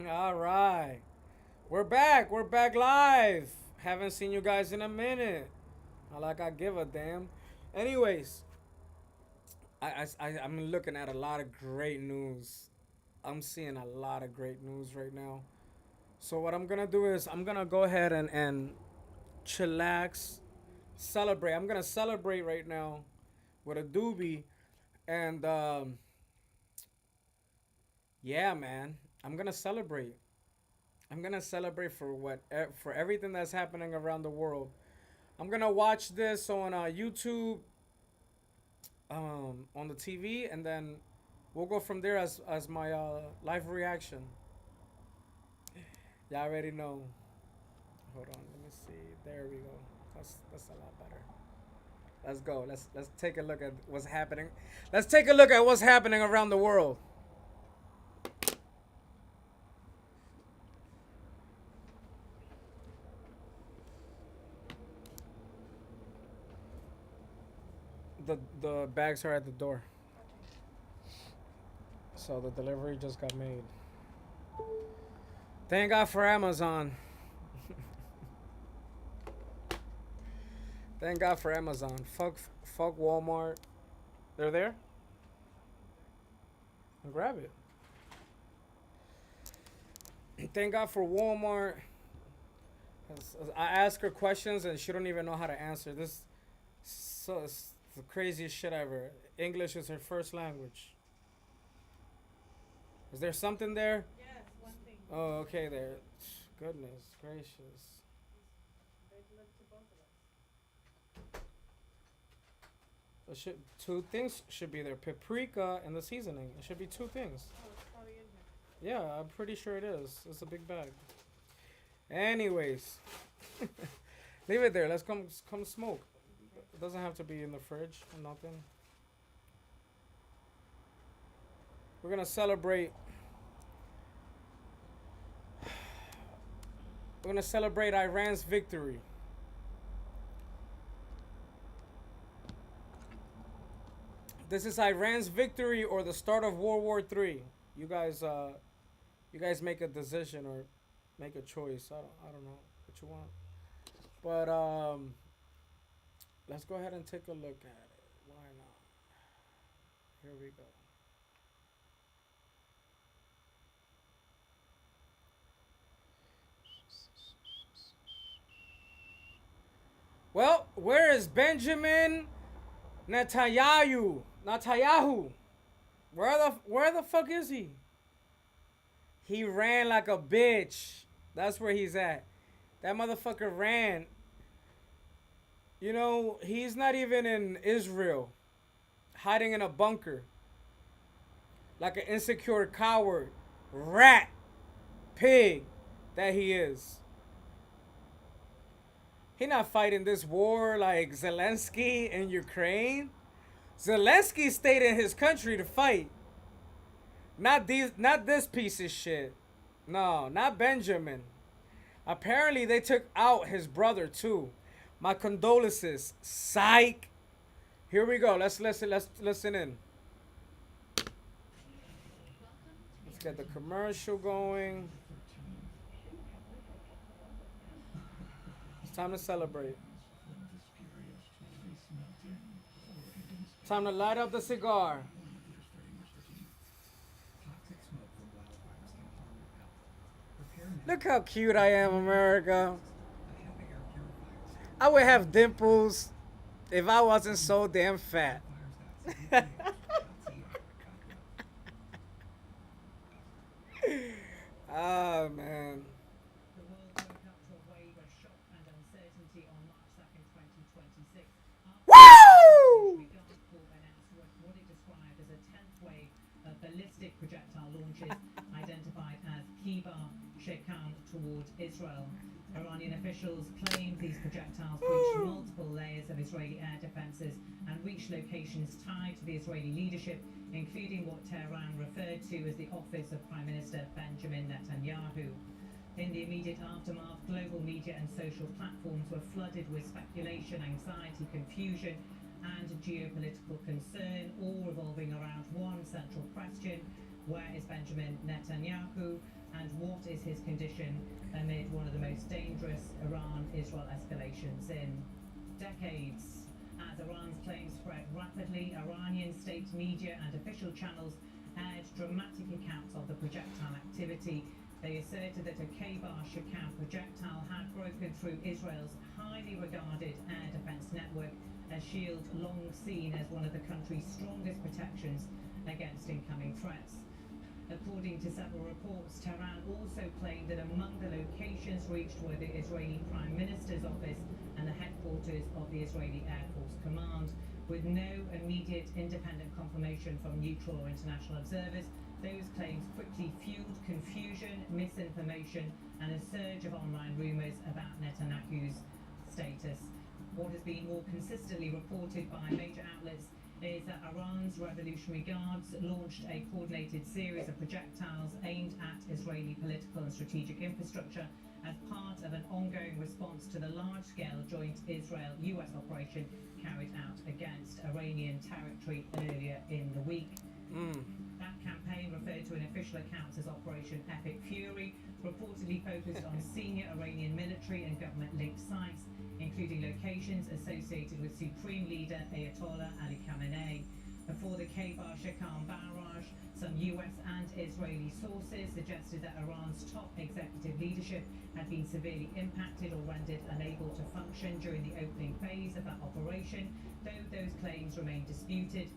All right. We're back. We're back live. Haven't seen you guys in a minute. Not like I give a damn. Anyways, I'm looking at a lot of great news. I'm seeing a lot of great news right now. So what I'm gonna do is I'm gonna go ahead and chillax, celebrate. I'm gonna celebrate right now with a doobie, and yeah, man, I'm gonna celebrate. I'm gonna celebrate for for everything that's happening around the world. I'm gonna watch this on YouTube, on the TV, and then we'll go from there as my live reaction. Y'all already know. Hold on, let me see. There we go. That's a lot better. Let's go. Let's take a look at what's happening. Let's take a look at what's happening around the world. The bags are at the door, so the delivery just got made. Thank God for Amazon. Thank God for Amazon. Fuck Walmart. They're there. Grab it. Thank God for Walmart. I ask her questions and she don't even know how to answer. It's the craziest shit ever. English is her first language. Is there something there? Yes, one thing. Oh, okay. There. Goodness gracious. They delivered to both of us. Two things should be there: paprika and the seasoning. It should be two things. Oh, it's probably in here. Yeah, I'm pretty sure it is. It's a big bag. Anyways, leave it there. Let's come smoke. It doesn't have to be in the fridge or nothing. We're gonna celebrate. We're gonna celebrate Iran's victory. This is Iran's victory or the start of World War III. You guys, you guys make a decision or make a choice. I don't know what you want, but let's go ahead and take a look at it. Why not? Here we go. Well, where is Benjamin Netanyahu? Netanyahu. Where the fuck is he? He ran like a bitch. That's where he's at. That motherfucker ran. You know, he's not even in Israel, hiding in a bunker like an insecure coward, rat, pig that he is. He not fighting this war like Zelensky in Ukraine. Zelensky stayed in his country to fight. Not this piece of shit. No, not Benjamin. Apparently they took out his brother too. My condolences. Psych. Here we go. Let's listen in. Let's get the commercial going. It's time to celebrate. Time to light up the cigar. Look how cute I am, America. I would have dimples if I wasn't so damn fat. Oh, man. The world woke up to a wave of shock and uncertainty on March 2nd, 2026. After Woo! military Corps announced what it described as a 10th wave of ballistic projectile launches identified as Kibar Shekan towards Israel. Iranian officials claimed these projectiles breached multiple layers of Israeli air defenses and reached locations tied to the Israeli leadership, including what Tehran referred to as the office of Prime Minister Benjamin Netanyahu. In the immediate aftermath, global media and social platforms were flooded with speculation, anxiety, confusion, and geopolitical concern, all revolving around one central question: where is Benjamin Netanyahu? And And what is his condition amid one of the most dangerous Iran-Israel escalations in decades? As Iran's claims spread rapidly, Iranian state media and official channels aired dramatic accounts of the projectile activity. They asserted that a K-bar Shakam projectile had broken through Israel's highly regarded air defense network, a shield long seen as one of the country's strongest protections against incoming threats. According to several reports, Tehran also claimed that among the locations reached were the Israeli Prime Minister's office and the headquarters of the Israeli Air Force Command. With no immediate independent confirmation from neutral or international observers, those claims quickly fueled confusion, misinformation, and a surge of online rumours about Netanyahu's status. What has been more consistently reported by major outlets is that Iran's Revolutionary Guards launched a coordinated series of projectiles aimed at Israeli political and strategic infrastructure as part of an ongoing response to the large-scale joint Israel-US operation carried out against Iranian territory earlier in the week. That campaign, referred to in official accounts as Operation Epic Fury, reportedly focused on senior Iranian military and government-linked sites, including locations associated with Supreme Leader Ayatollah Ali Khamenei. Before the K-bar Shakam barrage, some US and Israeli sources suggested that Iran's top executive leadership had been severely impacted or rendered unable to function during the opening phase of that operation, though those claims remain disputed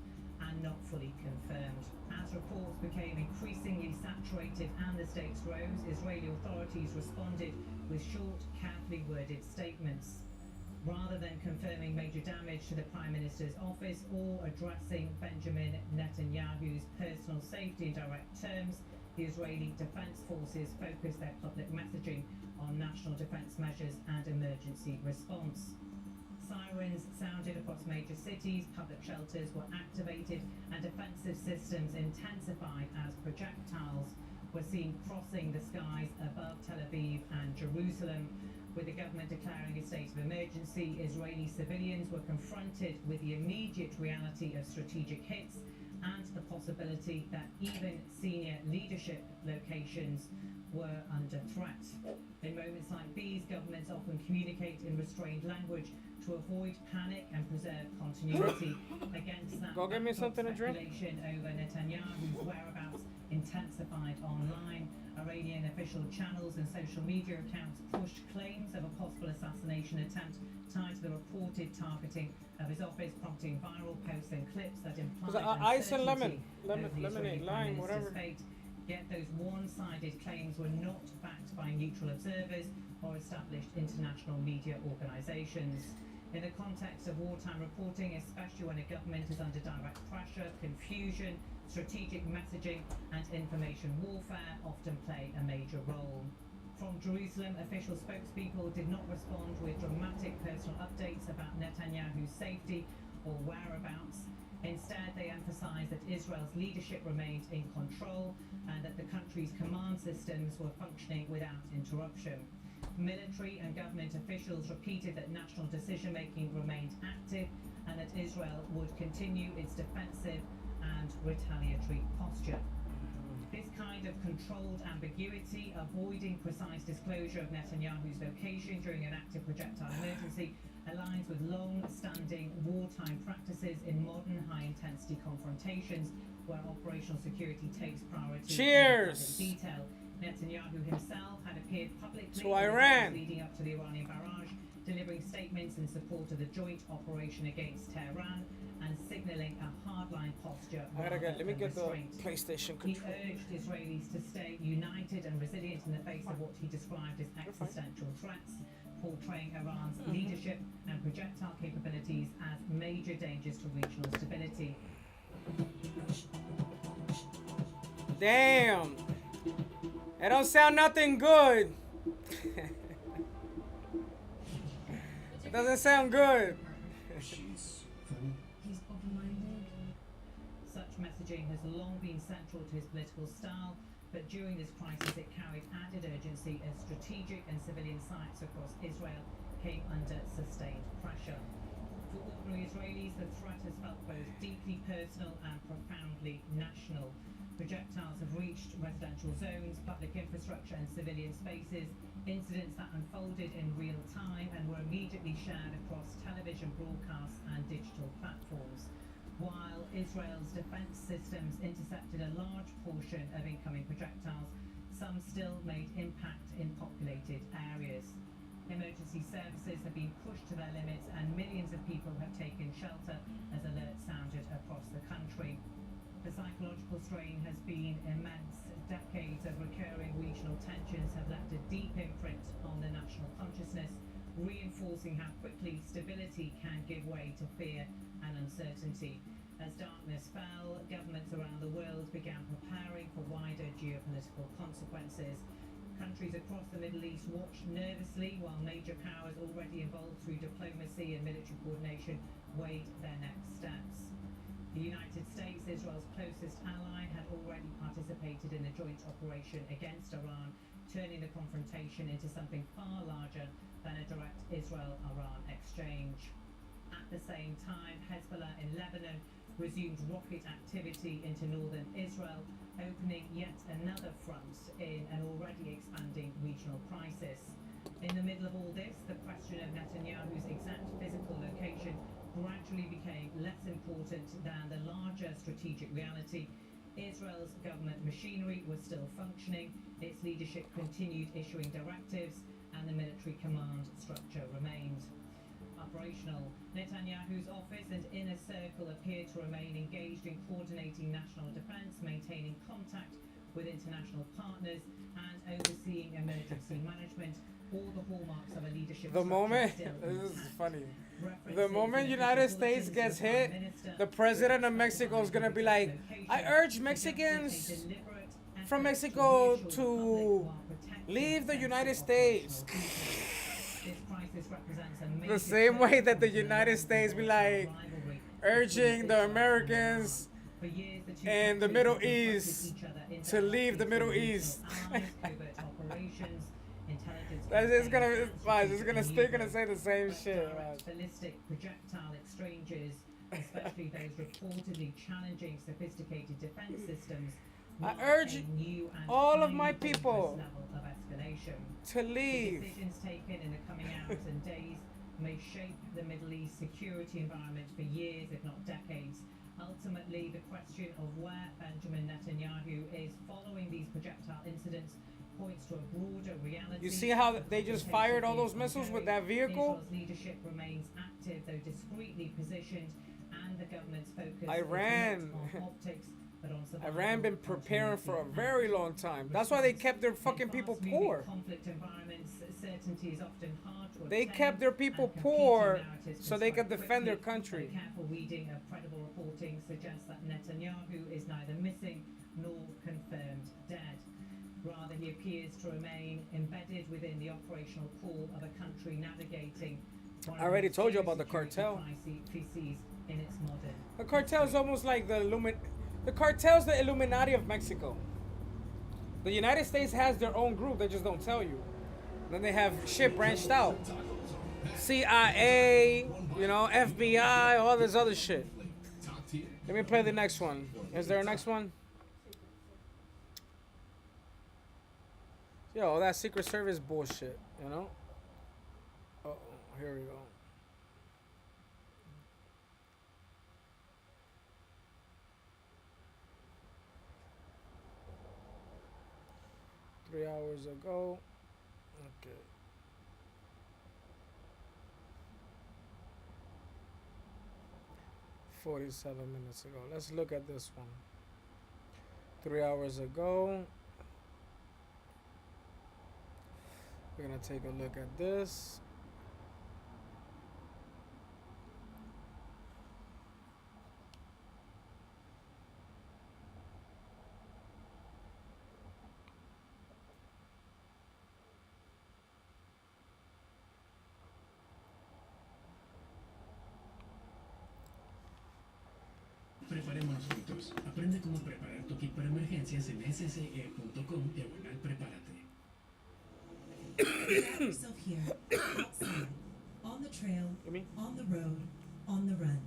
and not fully confirmed. As reports became increasingly saturated and the stakes rose, Israeli authorities responded with short, carefully worded statements. Rather than confirming major damage to the Prime Minister's office or addressing Benjamin Netanyahu's personal safety in direct terms, the Israeli Defense Forces focused their public messaging on national defense measures and emergency response. Sirens sounded across major cities, public shelters were activated, and defensive systems intensified as projectiles were seen crossing the skies above Tel Aviv and Jerusalem. With the government declaring a state of emergency, Israeli civilians were confronted with the immediate reality of strategic hits and the possibility that even senior leadership locations were under threat. In moments like these, governments often communicate in restrained language to avoid panic and preserve continuity. Against that, Go get me something to drink. speculation over Netanyahu's whereabouts intensified online. Iranian official channels and social media accounts pushed claims of a possible assassination attempt tied to the reported targeting of his office, prompting viral posts and clips that implied ice and uncertainty lemon, over the lemonade, Israeli Prime lime, Minister's whatever. fate. Yet those one-sided claims were not backed by neutral observers or established international media organisations. In the context of wartime reporting, especially when a government is under direct pressure, confusion, strategic messaging and information warfare often play a major role. From Jerusalem, official spokespeople did not respond with dramatic personal updates about Netanyahu's safety or whereabouts. Instead, they emphasized that Israel's leadership remained in control and that the country's command systems were functioning without interruption. Military and government officials repeated that national decision-making remained active and that Israel would continue its defensive and retaliatory posture. This kind of controlled ambiguity, avoiding precise disclosure of Netanyahu's location during an active projectile emergency, aligns with long-standing wartime practices in modern high-intensity confrontations where operational security takes priority. Cheers! In detail. Netanyahu himself had appeared publicly To Iran. leading up to the Iranian barrage, delivering statements in support of the joint operation against Tehran and signalling a hardline posture. Let me get the restraint. PlayStation He control. urged Israelis to stay united and resilient in the face of what he described as existential threats, portraying Iran's leadership and projectile capabilities as major dangers to regional stability. Damn. It don't sound nothing good. It doesn't sound good. She's funny. He's open-minded. Such messaging has long been central to his political style, but during this crisis it carried added urgency as strategic and civilian sites across Israel came under sustained pressure. For ordinary Israelis, the threat has felt both deeply personal and profoundly national. Projectiles have reached residential zones, public infrastructure and civilian spaces, incidents that unfolded in real time and were immediately shared across television broadcasts and digital platforms. While Israel's defense systems intercepted a large portion of incoming projectiles, some still made impact in populated areas. Emergency services have been pushed to their limits and millions of people have taken shelter as alerts sounded across the country. The psychological strain has been immense. Decades of recurring regional tensions have left a deep imprint on the national consciousness, reinforcing how quickly stability can give way to fear and uncertainty. As darkness fell, governments around the world began preparing for wider geopolitical consequences. Countries across the Middle East watched nervously while major powers already involved through diplomacy and military coordination weighed their next steps. The United States, Israel's closest ally, had already participated in a joint operation against Iran, turning the confrontation into something far larger than a direct Israel-Iran exchange. At the same time, Hezbollah in Lebanon resumed rocket activity into northern Israel, opening yet another front in an already expanding regional crisis. In the middle of all this, the question of Netanyahu's exact physical location gradually became less important than the larger strategic reality. Israel's government machinery was still functioning, its leadership continued issuing directives, and the military command structure remained operational. Netanyahu's office and inner circle appear to remain engaged in coordinating national defense, maintaining contact with international partners, and overseeing emergency management, all the hallmarks of a leadership The moment, still this is intact. funny. References The moment in United official States bulletins gets of the Prime hit, Minister the president of were Mexico is gonna be specified like, location, I urge suggesting Mexicans a deliberate from effort Mexico reassure the to public while protecting leave the sensitive United States. operational features. This crisis represents a major The same way turning that the point in United long States be volatile like rivalry urging between the Israel and Americans Iran. For years, the two and the countries Middle have confronted East each other in to leave the allies, Middle regional East. allies, covert operations, intelligence That's just campaigns, gonna, and it's strategic gonna still maneuvers. gonna say the same But shit. direct ballistic projectile exchanges, especially those reportedly challenging sophisticated defense systems, I mark urge a new and all of highly my dangerous people level of escalation. to The leave. decisions taken in the coming hours and days may shape the Middle East security environment for years, if not decades. Ultimately, the question of where Benjamin Netanyahu is following these projectile incidents points to a broader reality. You see how The they just confrontation fired all is those missiles with ongoing. that vehicle? Israel's leadership remains active, though discreetly positioned, and the government's focus Iran. is not on optics, but on survival, Iran been preparing for a continuity, very and long time. That's why they kept their fucking in people fast-moving poor. conflict environments, certainty is often hard to They obtain, kept their people and competing poor narratives so can they spread could defend their quickly. country. A careful reading of credible reporting suggests that Netanyahu is neither missing nor confirmed dead. Rather, he appears to remain embedded within the operational core of a country navigating one of I already the told you most about the security cartel. crises in its modern The cartel is almost like the cartel's the Illuminati of Mexico. The United States has their own group, they just don't tell you. Then they have shit branched out. CIA, you know, FBI, all this other shit. Let me play the next one. Is there a next one? Yo, that Secret Service bullshit, you know? Uh-oh, here we go. Three hours ago. Okay. $47 ago. Let's look at this one. 3 hours ago. We're gonna take a look at this. Preparémonos juntos. Aprende cómo preparar tu kit para emergencias en sse.com diagonal prepárate. Find yourself here, outside, on the trail, You mean? on the road, on the run.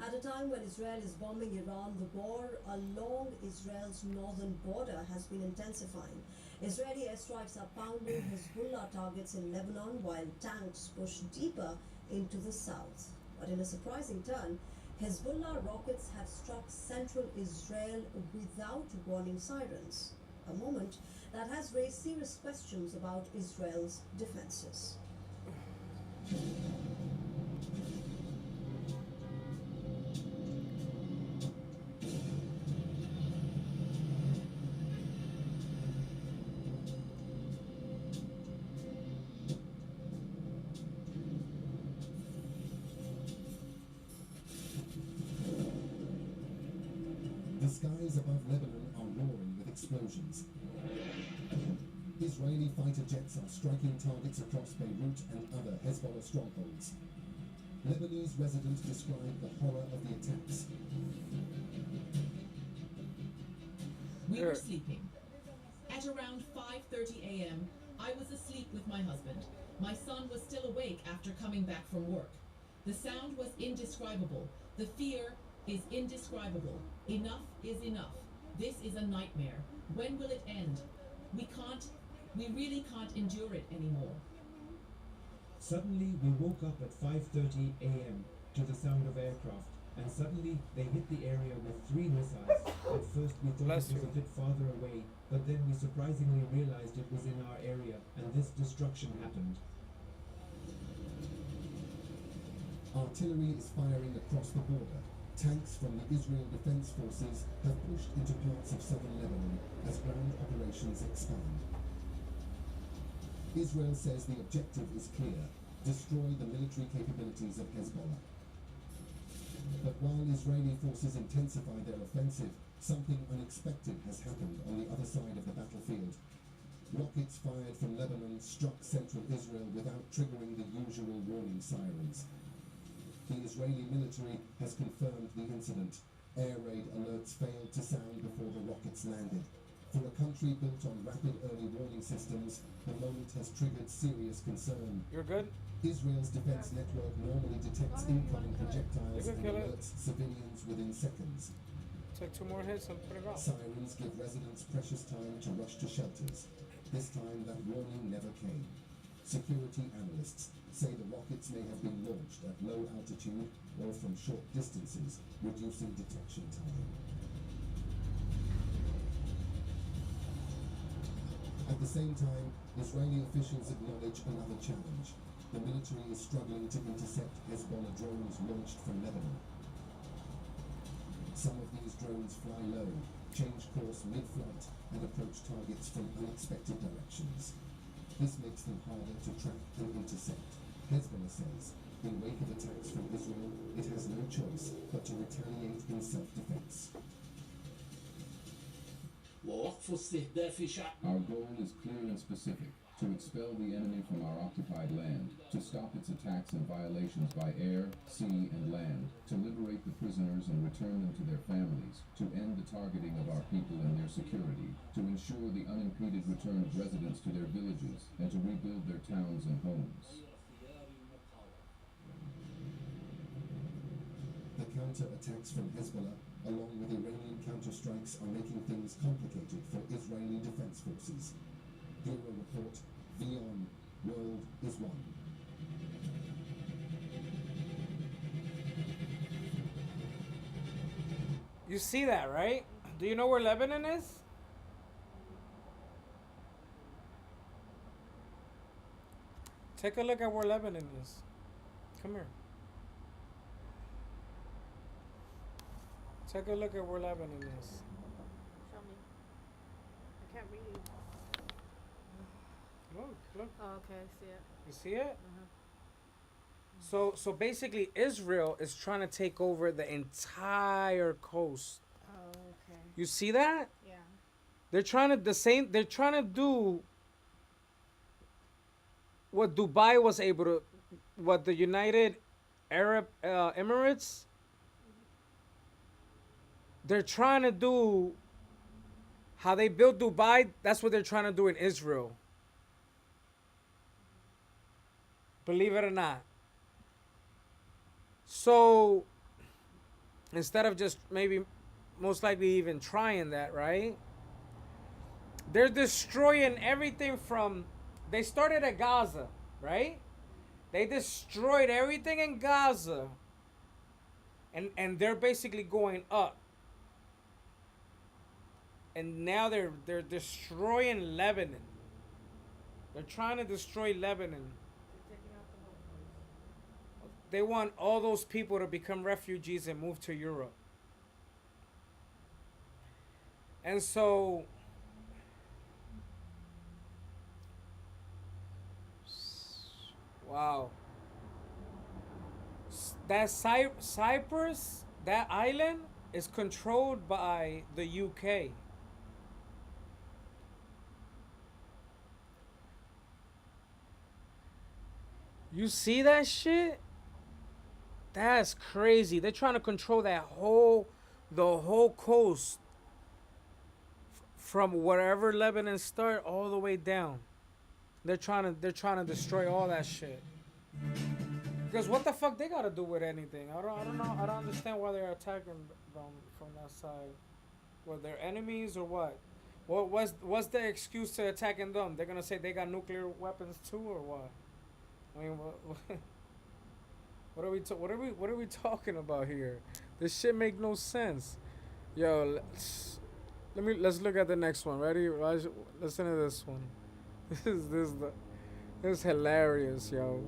At a time when Israel is bombing Iran, the war along Israel's northern border has been intensifying. Israeli airstrikes are pounding Hezbollah targets in Lebanon while tanks push deeper into the south. But in a surprising turn, Hezbollah rockets have struck central Israel without warning sirens, a moment that has raised serious questions about Israel's defenses. The skies above Lebanon are roaring with explosions. Israeli fighter jets are striking targets across Beirut and other Hezbollah strongholds. Lebanese residents describe the horror of the attacks. We were sleeping. At around 5:30 a.m., I was asleep with my husband. My son was still awake after coming back from work. The sound was indescribable. The fear is indescribable. Enough is enough. This is a nightmare. When will it end? We really can't endure it anymore. Suddenly, we woke up at 5:30 a.m. to the sound of aircraft, and suddenly they hit the area with 3 missiles. At first, we thought Bless it was you. a bit farther away, but then we surprisingly realized it was in our area, and this destruction happened. Artillery is firing across the border. Tanks from the Israel Defense Forces have pushed into parts of southern Lebanon as ground operations expand. Israel says the objective is clear: destroy the military capabilities of Hezbollah. But while Israeli forces intensify their offensive, something unexpected has happened on the other side of the battlefield. Rockets fired from Lebanon struck central Israel without triggering the usual warning sirens. The Israeli military has confirmed the incident. Air raid alerts failed to sound before the rockets landed. For a country built on rapid early warning systems, the moment has triggered serious concern. You're good? Israel's defense network normally detects incoming projectiles You and can kill it. alerts civilians within seconds. Take 2 more hits and put it out. Sirens give residents precious time to rush to shelters. This time, that warning never came. Security analysts say the rockets may have been launched at low altitude or from short distances, reducing detection time. At the same time, Israeli officials acknowledge another challenge. The military is struggling to intercept Hezbollah drones launched from Lebanon. Some of these drones fly low, change course mid-flight, and approach targets from unexpected directions. This makes them harder to track and intercept. Hezbollah says, in wake of attacks from Israel, it has no choice but to retaliate in self-defense. ووقف استهداف شعب Our goal is clear and specific: to expel the enemy from our occupied land, to stop its attacks and violations by air, sea, and land, to liberate the prisoners and return them to their families, to end the targeting of our people and their security, to ensure the unimpeded return of residents to their villages, and to rebuild their towns and homes. The counter-attacks from Hezbollah, along with Iranian counterstrikes, are making things complicated for Israeli defense forces. Bureau report, Vion, world is one. You see that, right? Do you know where Lebanon is? Take a look at where Lebanon is. Come here. Take a look at where Lebanon is. Show me. I can't read. Look, look. Oh, okay, I see it. You see it? Uh-huh. So basically Israel is trying to take over the entire coast. Oh, okay. You see that? Yeah. They're trying to do what Dubai was able to, what the United Arab Emirates, they're trying to do how they built Dubai. That's what they're trying to do in Israel. Believe it or not. So instead of just maybe most likely even trying that, right? They're destroying everything from. They started at Gaza, right? They destroyed everything in Gaza, and they're basically going up. And now they're destroying Lebanon. They're trying to destroy Lebanon. They're taking out the locals. They want all those people to become refugees and move to Europe. And so wow. That Cyprus, that island is controlled by the UK. You see that shit? That's crazy. They're trying to control the whole coast from wherever Lebanon start all the way down. They're trying to destroy all that shit. Because what the fuck they gotta do with anything? I don't know. I don't understand why they're attacking them from that side. Were they enemies or what? What's the excuse to attacking them? They're gonna say they got nuclear weapons too or what? I mean, what are we talking about here? This shit make no sense. Yo, let's look at the next one. Ready? Raj, listen to this one. This is hilarious, yo.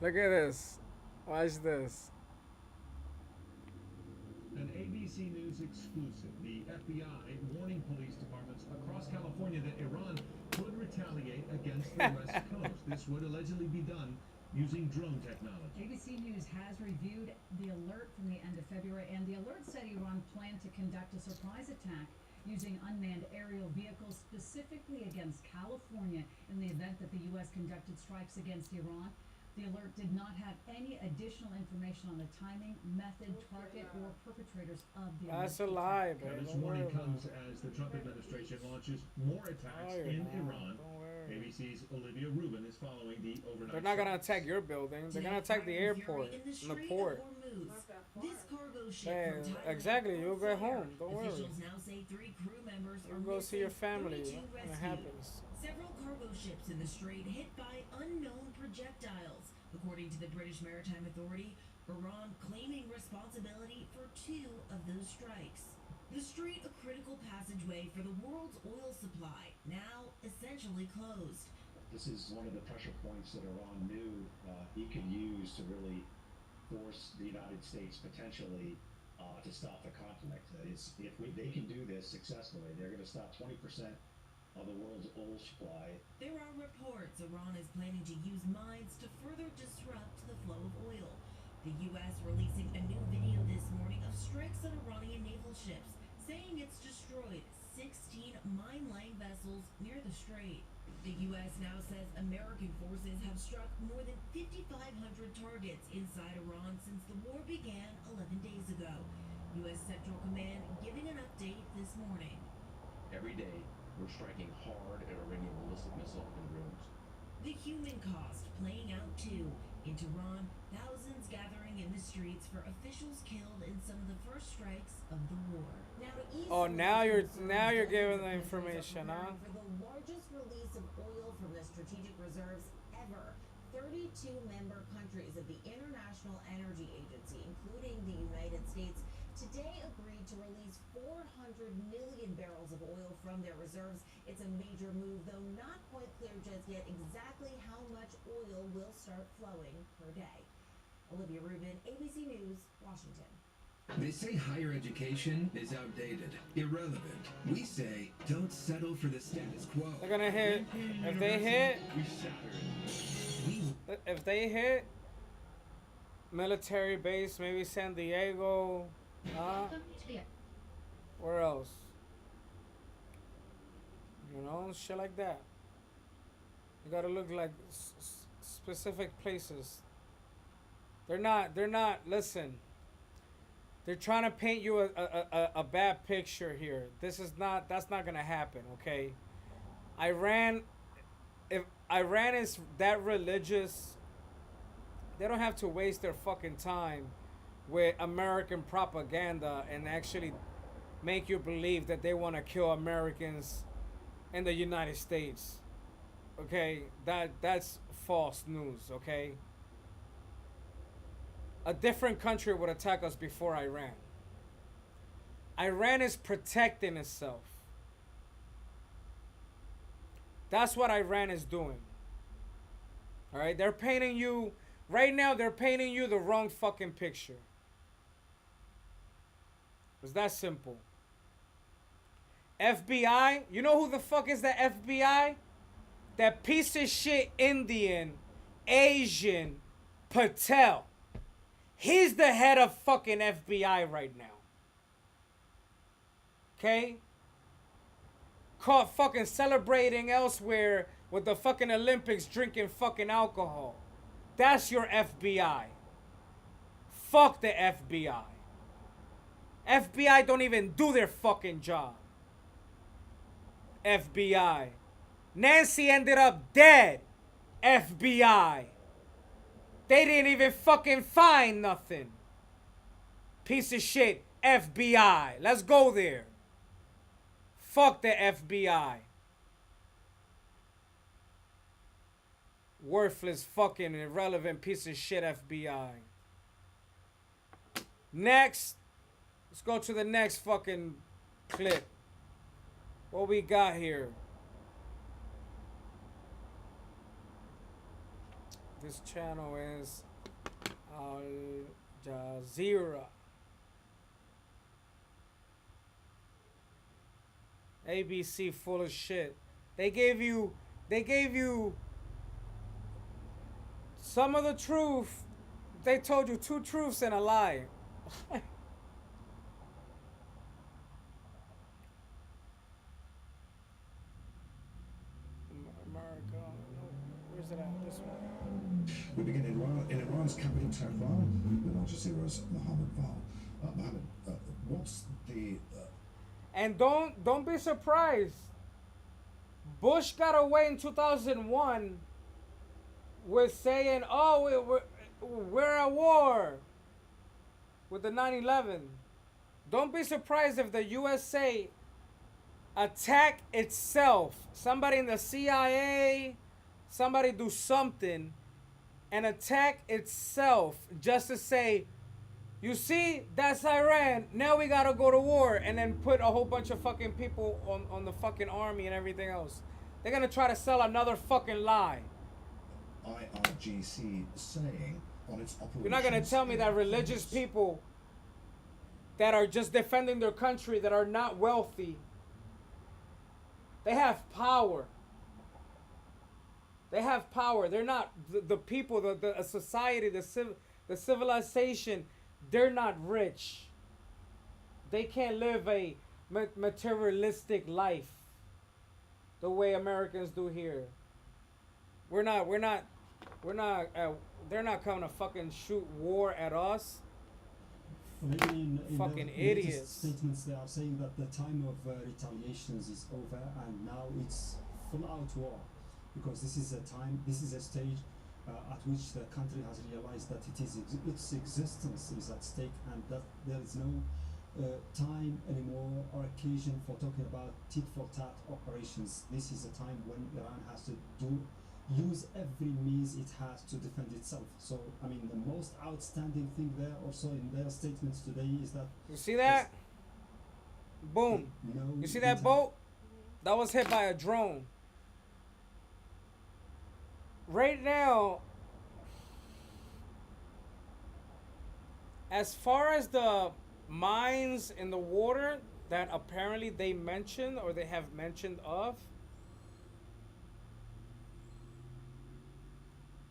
Look at this. Watch this. An ABC News exclusive. The FBI warning police departments across California that Iran could retaliate against the West Coast. This would allegedly be done using drone technology. ABC News has reviewed the alert from the end of February, and the alert said Iran planned to conduct a surprise attack using unmanned aerial vehicles specifically against California in the event that the U.S. conducted strikes against Iran. The alert did not have any additional information on the timing, method, target, or perpetrators of the alert. That's a lie, Now, bro. this warning comes as the Trump administration launches more attacks in Iran. ABC's Olivia Rubin is following the overnight. They're not gonna strikes. attack your building. They're gonna attack the airport and the port. This cargo ship Hey, from Thailand exactly. You'll caught get fire. home. Don't worry. Officials now say 3 crew members are You go see your missing, family 32 when it rescued. happens. Several cargo ships in the strait hit by unknown projectiles. According to the British Maritime Authority, Iran claiming responsibility for 2 of those strikes. The strait, a critical passageway for the world's oil supply, now essentially closed. This is one of the pressure points that Iran knew he could use to really force the United States potentially to stop the conflict. They can do this successfully, they're going to stop 20% of the world's oil supply. There are reports Iran is planning to use mines to further disrupt the flow of oil. The U.S. releasing a new video this morning of strikes on Iranian naval ships, saying it's destroyed 16 mine-laying vessels near the strait. The U.S. now says American forces have struck more than 5,500 targets inside Iran since the war began 11 days ago. U.S. Central Command giving an update this morning. Every day, we're striking hard at Iranian ballistic missile and drones. The human cost playing out too. In Tehran, thousands gathering in the streets for officials killed in some of the first strikes of the war. Now to ease Oh, now you're giving the information, huh? For the largest release of oil from the strategic reserves ever. 32 member countries of the International Energy Agency, including the United States, today agreed to release 400 million barrels of oil from their reserves. It's a major move, though not quite clear just yet exactly how much oil will start flowing per day. Olivia Rubin, ABC News, Washington. They say higher education is outdated, irrelevant. We say don't settle for the status quo. They're gonna hit. If they hit military base, maybe San Diego. Where else? You know, shit like that. You gotta look like specific places. They're not, listen. They're trying to paint you a bad picture here. That's not gonna happen, okay? Iran, if Iran is that religious, they don't have to waste their fucking time with American propaganda and actually make you believe that they want to kill Americans in the United States. Okay? That's false news, okay? A different country would attack us before Iran. Iran is protecting itself. That's what Iran is doing. All right? They're painting you right now, they're painting you the wrong fucking picture. It's that simple. FBI, you know who the fuck is the FBI? That piece of shit Indian, Asian, Patel. He's the head of fucking FBI right now. Okay? Caught fucking celebrating elsewhere with the fucking Olympics drinking fucking alcohol. That's your FBI. Fuck the FBI. FBI don't even do their fucking job. FBI. Nancy ended up dead. FBI. They didn't even fucking find nothing. Piece of shit. FBI. Let's go there. Fuck the FBI. Worthless fucking irrelevant piece of shit FBI. Next. Let's go to the next fucking clip. What we got here? This channel is Al Jazeera. ABC full of shit. They gave you some of the truth. They told you 2 truths and a lie. America. Where's it at? This one. We begin in Iran's capital, Tehran, with Al Jazeera's Mohammed Val. Mohammed, what's the... And don't be surprised. Bush got away in 2001 with saying, "Oh, we're at war with the 9/11." Don't be surprised if the USA attack itself. Somebody in the CIA, somebody do something and attack itself just to say, you see, that's Iran. Now we gotta go to war, and then put a whole bunch of fucking people on the fucking army and everything else. They're gonna try to sell another fucking lie. IRGC saying on its operations... You're not gonna tell me that religious people that are just defending their country, that are not wealthy, they have power. They have power. They're not the people, the society, the civilization. They're not rich. They can't live a materialistic life the way Americans do here. They're not coming to fucking shoot war at us. Maybe in fucking the idiots. Statements they are saying that the time of retaliations is over and now it's full out war, because this is a stage at which the country has realized that its existence is at stake, and that there is no time anymore or occasion for talking about tit for tat operations. This is a time when Iran has to use every means it has to defend itself. So, I mean, the most outstanding thing there also in their statements today is that... You see that? Boom. You see that boat? That was hit by a drone. Right now, as far as the mines in the water that apparently they mentioned or they have mentioned of,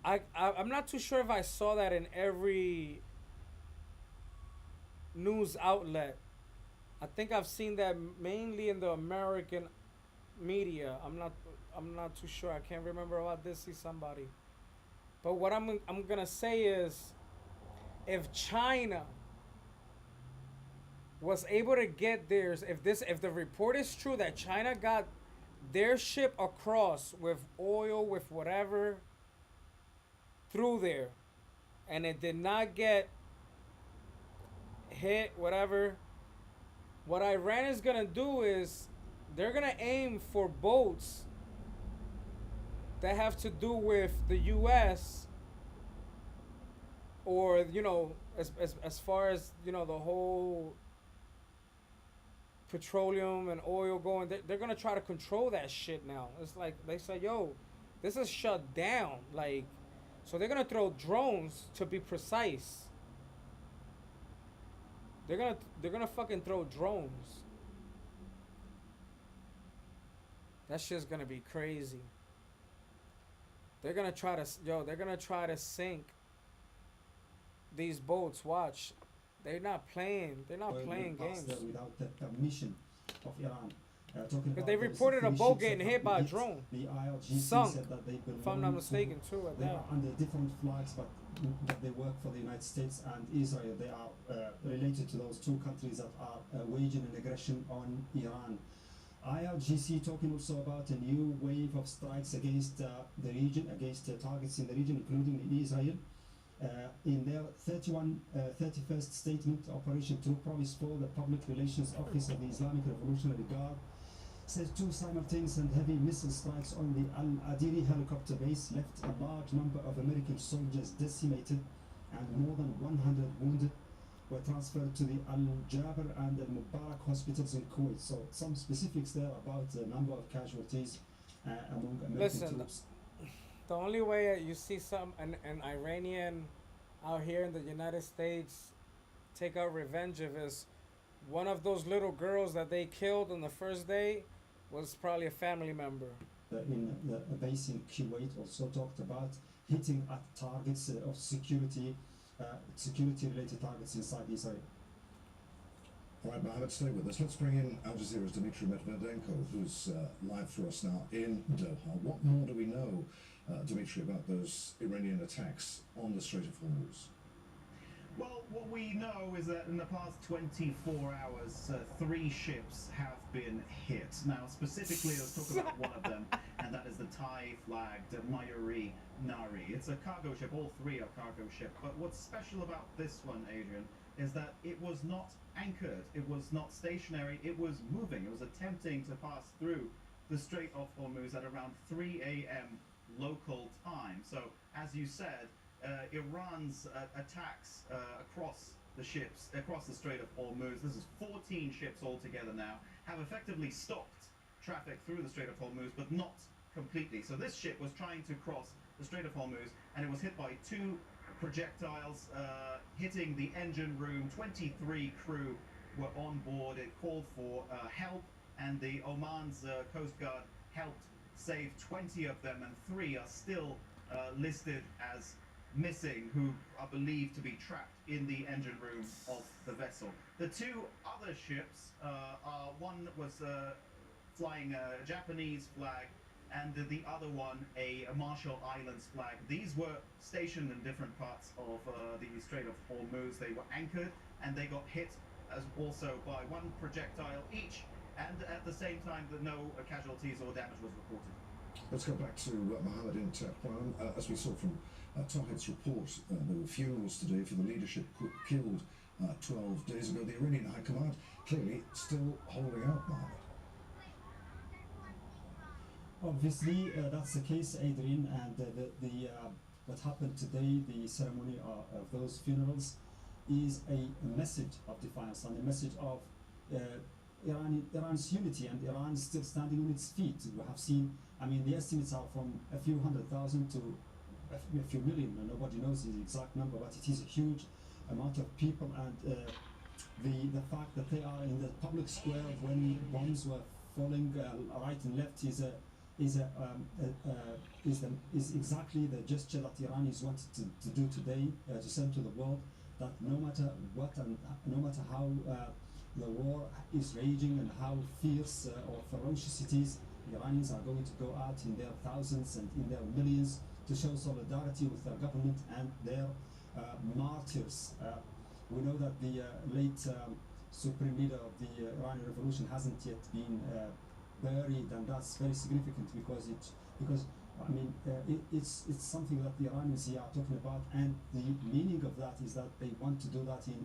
I'm not too sure if I saw that in every news outlet. I think I've seen that mainly in the American media. I'm not too sure. I can't remember about this. See somebody. But what I'm gonna say is, if China was able to get theirs, if the report is true that China got their ship across with oil, with whatever, through there, and it did not get hit, whatever, what Iran is gonna do is they're gonna aim for boats that have to do with the U.S., or as far as the whole petroleum and oil going. They're gonna try to control that shit now. It's like they say, yo, this is shut down. Like, so they're gonna throw drones, to be precise. They're gonna fucking throw drones. That shit's gonna be crazy. They're gonna try to sink these boats. Watch. They're not playing games. Without the permission of Iran. Because they reported a boat getting hit by a drone. The IRGC sunk, said that they belong if I'm not mistaken, too. They are under different flags, but they work for the United States and Israel. They are related to those two countries that are waging an aggression on Iran. IRGC talking also about a new wave of strikes against the region, against targets in the region, including in Israel. In their 31st statement, Operation True Promise 4, the Public Relations Office of the Islamic Revolutionary Guard says 2 simultaneous and heavy missile strikes on the Al-Adiri helicopter base left a large number of American soldiers decimated and more than 100 wounded were transferred to the Al-Jaber and Al-Mubarak hospitals in Kuwait. So some specifics there about the number of casualties among American troops. The only way you see an Iranian out here in the United States take out revenge of is one of those little girls that they killed on the first day was probably a family member. In the base in Kuwait also talked about hitting at targets of security related targets inside Israel. All right, Mohammed, stay with us. Let's bring in Al Jazeera's Dmitry Medvedenko, who's live for us now in Doha. What more do we know, Dmitry, about those Iranian attacks on the Strait of Hormuz? Well, what we know is that in the past 24 hours, 3 ships have been hit. Now, specifically, let's talk about one of them, and that is the Thai-flagged Mayuri Nari. It's a cargo ship. All 3 are cargo ships. But what's special about this one, Adrian, is that it was not anchored. It was not stationary. It was moving. It was attempting to pass through the Strait of Hormuz at around 3 a.m. local time. So, as you said, Iran's attacks across the Strait of Hormuz, this is 14 ships altogether now, have effectively stopped traffic through the Strait of Hormuz, but not completely. So this ship was trying to cross the Strait of Hormuz, and it was hit by 2 projectiles hitting the engine room. 23 crew were on board. It called for help, and the Oman's Coast Guard helped save 20 of them, and 3 are still listed as missing, who are believed to be trapped in the engine room of the vessel. The 2 other ships one was flying a Japanese flag, and the other one a Marshall Islands flag. These were stationed in different parts of the Strait of Hormuz. They were anchored, and they got hit as also by 1 projectile each, and at the same time that no casualties or damage was reported. Let's go back to Mohammed in Tehran. As we saw from Tahir's report, there were funerals today for the leadership killed 12 days ago. The Iranian High Command clearly still holding out, Mohammed. Obviously, that's the case, Adrian, and what happened today, the ceremony of those funerals, is a message of defiance and a message of Iran's unity, and Iran is still standing on its feet. We have seen, I mean, the estimates are from a few 100,000 to a few million, and nobody knows the exact number, but it is a huge amount of people, and the fact that they are in the public square when bombs were falling right and left is exactly the gesture that Iranis wanted to do today, to send to the world that no matter what and no matter how the war is raging and how fierce or ferocious it is, Iranians are going to go out in their thousands and in their millions to show solidarity with their government and their martyrs. We know that the late supreme leader of the Iranian revolution hasn't yet been buried, and that's very significant because it's something that the Iranians here are talking about, and the meaning of that is that they want to do that in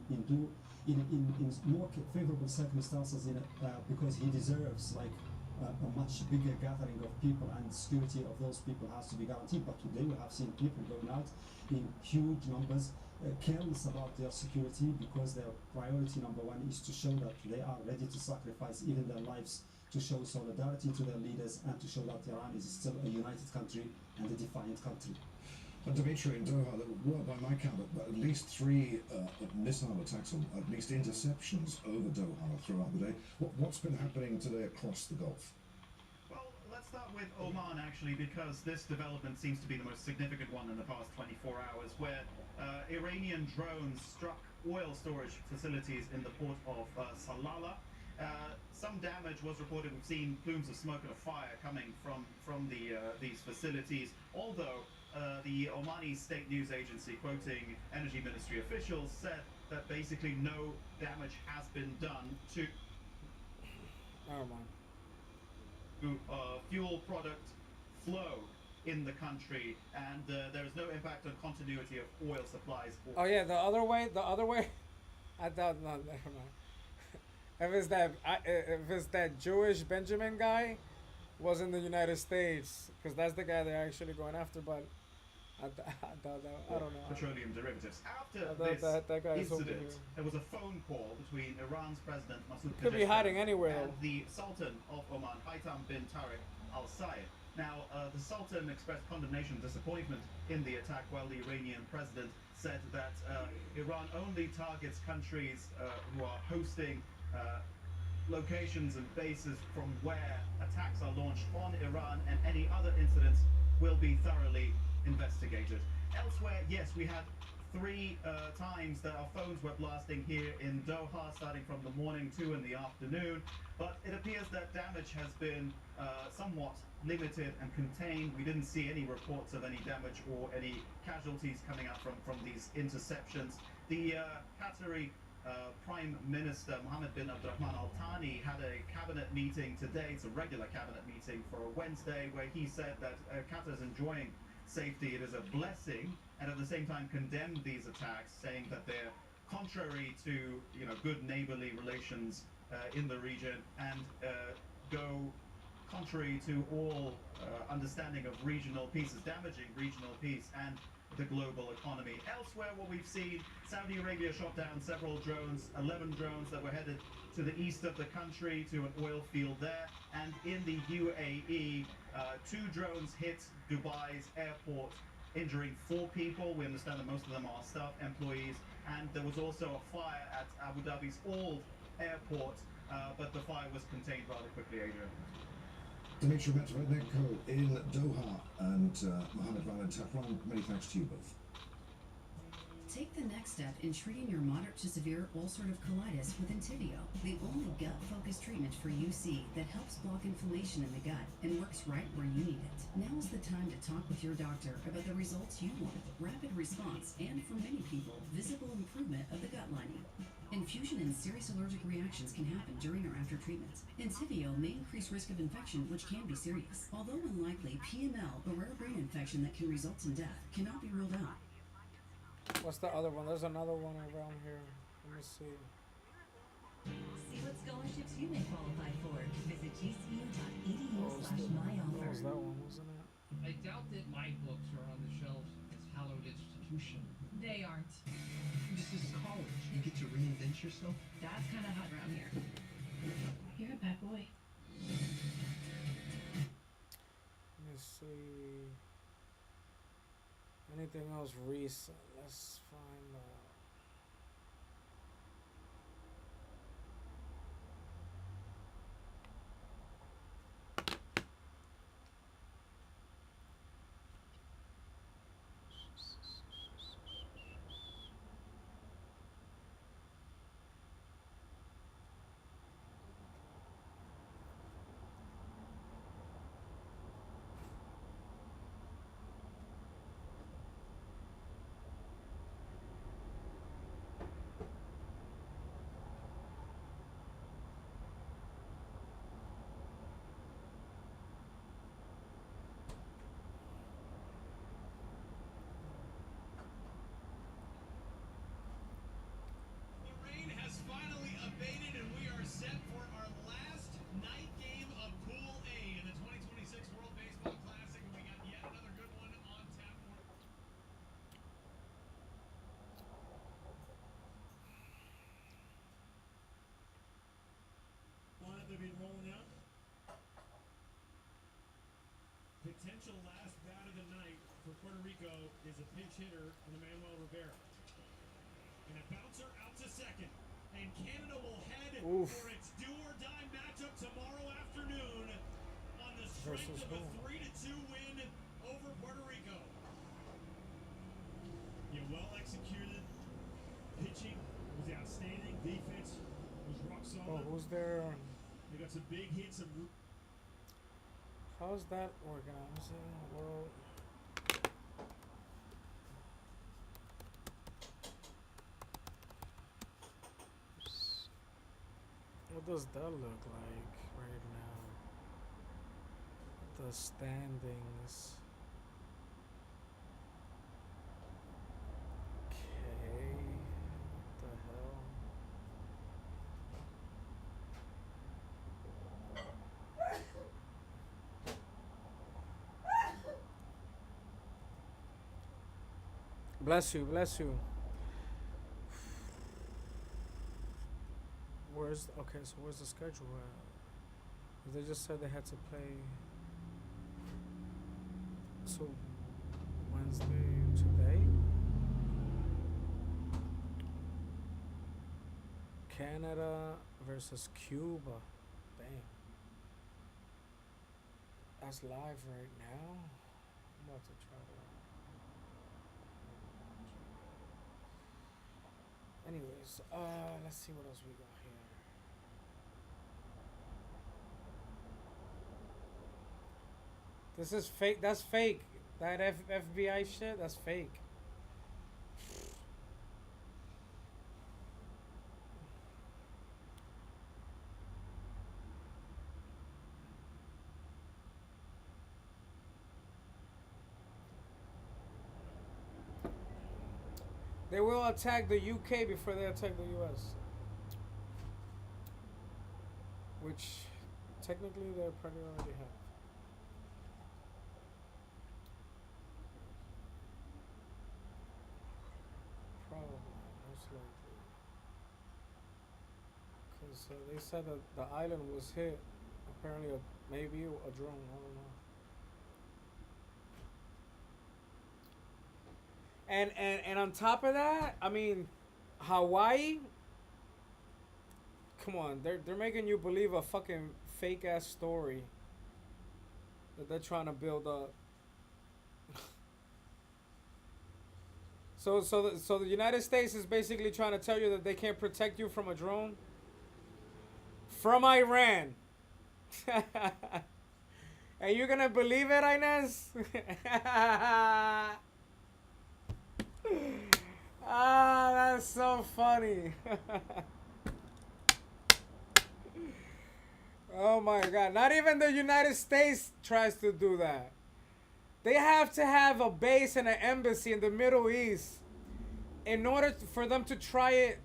more favorable circumstances, because he deserves like a much bigger gathering of people, and security of those people has to be guaranteed. But today we have seen people going out in huge numbers, careless about their security, because their priority number one is to show that they are ready to sacrifice even their lives to show solidarity to their leaders and to show that Iran is still a united country and a defiant country. And Dimitri, in Doha, there were, by my count, at least 3 missile attacks, or at least interceptions over Doha throughout the day. What's been happening today across the Gulf? Well, let's start with Oman, actually, because this development seems to be the most significant one in the past 24 hours, where Iranian drones struck oil storage facilities in the port of Salalah. Some damage was reported. We've seen plumes of smoke and a fire coming from these facilities, although the Omani state news agency, quoting energy ministry officials, said that basically no damage has been done to fuel product flow in the country, and there is no impact on continuity of oil supplies. Oh yeah, the other way. I thought no, never mind. If it's that Jewish Benjamin guy, was in the United States, because that's the guy they're actually going after. But I thought that, I don't know. Petroleum derivatives. After this that guy's over incident, here. there was a phone call between Iran's president Masoud Could be hiding anywhere, and though. the Sultan of Oman, Haytham bin Tariq Al Sayed. Now, the Sultan expressed condemnation and disappointment in the attack, while the Iranian president said that Iran only targets countries who are hosting locations and bases from where attacks are launched on Iran, and any other incidents will be thoroughly investigated. Elsewhere, yes, we had 3 times that our phones were blasting here in Doha, starting from the morning, 2 in the afternoon, but it appears that damage has been somewhat limited and contained. We didn't see any reports of any damage or any casualties coming out from these interceptions. The Qatari Prime Minister Mohammed bin Abdurrahman Al Thani had a cabinet meeting today. It's a regular cabinet meeting for a Wednesday, where he said that Qatar is enjoying safety. It is a blessing, and at the same time condemned these attacks, saying that they're contrary to good neighborly relations in the region, and go contrary to all understanding of regional peace, is damaging regional peace and the global economy. Elsewhere, what we've seen, Saudi Arabia shot down several drones, 11 drones that were headed to the east of the country, to an oil field there. And in the UAE, 2 drones hit Dubai's airport, injuring 4 people. We understand that most of them are staff employees. And there was also a fire at Abu Dhabi's Old Airport, but the fire was contained rather quickly, Adrian. Dmitry Medvedenko in Doha and Mohammed Rana in Tehran, many thanks to you both. Take the next step in treating your moderate to severe ulcerative colitis with Entyvio, the only gut-focused treatment for UC that helps block inflammation in the gut and works right where you need it. Now is the time to talk with your doctor about the results you want, rapid response, and for many people, visible improvement of the gut lining. Infusion and serious allergic reactions can happen during or after treatment. Entyvio may increase risk of infection, which can be serious. Although unlikely, PML, a rare brain infection that can result in death, cannot be ruled out. What's the other one? There's another one around here. Let me see. See what scholarships you may qualify for. Visit gcu.edu/myoffers. What was that one, wasn't it? I doubt that my books are on the shelves of this hallowed institution. They aren't. This is college. You get to reinvent yourself. That's kind of hot around here. You're a bad boy. Let me see. Anything else recent? Let's find out. potential last bat of the night for Puerto Rico is a pinch hitter in Emmanuel Rivera. And a bouncer out to second. And Canada will head for its do-or-die matchup tomorrow afternoon on the strength of a 3-2 win over Puerto Rico. Yeah, well executed. Pitching was outstanding. Defense was rock solid. Oh, who's there? They got some big hits. How's that organizing? Well, what does that look like right now? The standings. Okay. What the hell? Bless you, bless you. Okay, so where's the schedule at? They just said they had to play. So Wednesday today? Canada versus Cuba. Damn. That's live right now. I'm about to try to. Anyways, let's see what else we got here. This is fake. That's fake. That FBI shit, that's fake. They will attack the UK before they attack the US. Which technically they probably already have. Probably, most likely. Because they said that the island was hit. Apparently, maybe a drone, I don't know. And on top of that, I mean, Hawaii. Come on, they're making you believe a fucking fake ass story that they're trying to build up. So the United States is basically trying to tell you that they can't protect you from a drone from Iran. And you're gonna believe it, Inez? Ah, that's so funny. Oh my God. Not even the United States tries to do that. They have to have a base and an embassy in the Middle East in order for them to try it